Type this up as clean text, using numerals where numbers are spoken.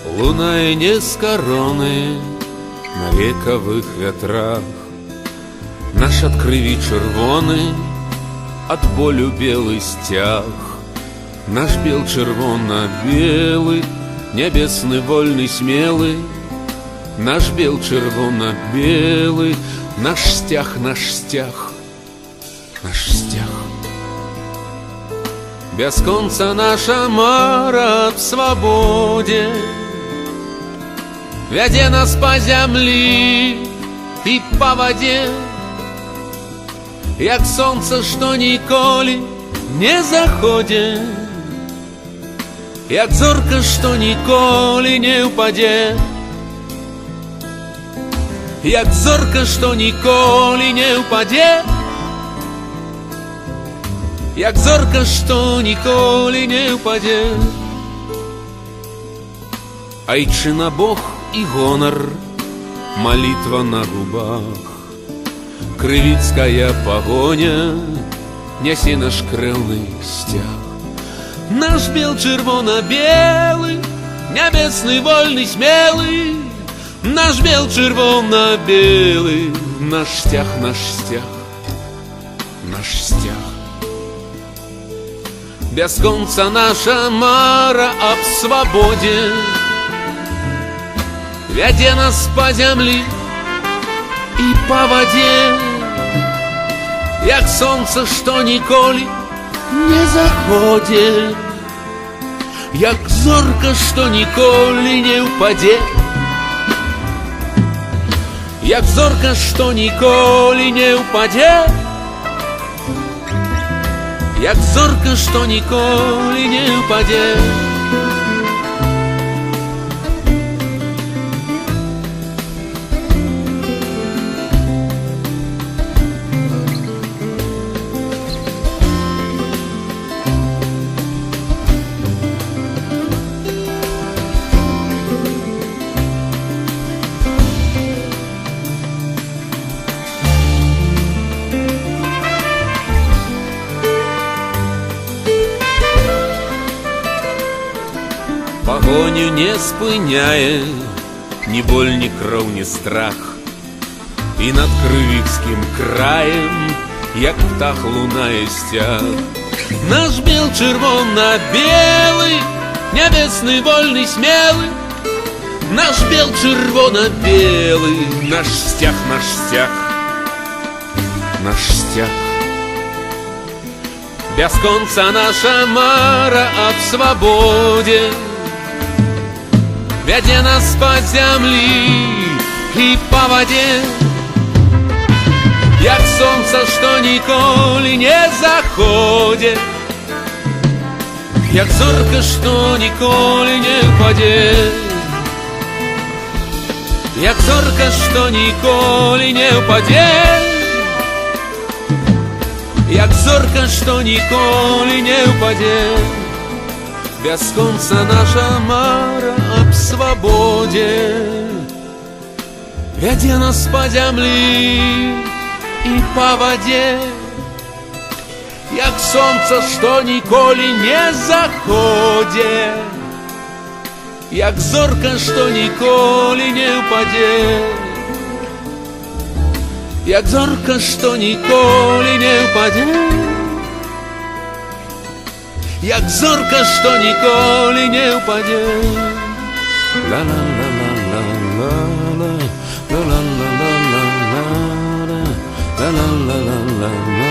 Лунае не з кароны на векавых вятрах. Наш ад крыві чырвоны, ад болю белы сцяг. Наш бел чырвона-белы, нябесны вольны смелы. Наш бел чырвона-белы, наш сцяг, наш сцяг, наш сцяг. Бясконца наша мара аб свабодзе вядзе нас па зямлі і па вадзе, як сонца, што ніколі не заходзе, як зорка, што ніколі не ўпадзе, як зорка, што ніколі не ўпадзе, як зорка, што ніколі не ўпадзе. Айчына Бог і гонар, малітва на губах, крывіцкая пагоня нясе наш крэўны сцяг. Наш бел чырвона-белы, нябесны вольны смелы. Наш бел чырвона-белы, наш сцяг, наш сцяг, наш сцяг. Бясконца наша мара аб свабодзе вядзе нас па зямлі і па вадзе, як сонца, што ніколі не заходзе, як зорка, што ніколі не ўпадзе, як зорка, што ніколі не ўпадзе, як зорка, што ніколі не ўпадзе. Пагоню не спыняе ні боль, ні кроў, ні страх. І над крывіцкім краем, як птах, лунае сцяг. Наш бел чырвона-белы, нябесны вольны смелы. Наш бел чырвона-белы, наш сцяг, наш сцяг, наш сцяг. Бясконца наша мара аб свабодзе вядзе нас па зямлі і па вадзе, як сонца, што ніколі не заходзе, як зорка, што ніколі не ўпадзе, як зорка, што ніколі не ўпадзе, як зорка, што ніколі не ўпадзе. Бясконца наша мара аб свабодзе вядзе нас па зямлі і па вадзе, як сонца, што ніколі не заходзе, як зорка, што ніколі не ўпадзе, як зорка, што ніколі не ўпадзе, як зорка, што ніколі не ўпадзе. La la la la la la la la la la la la la la.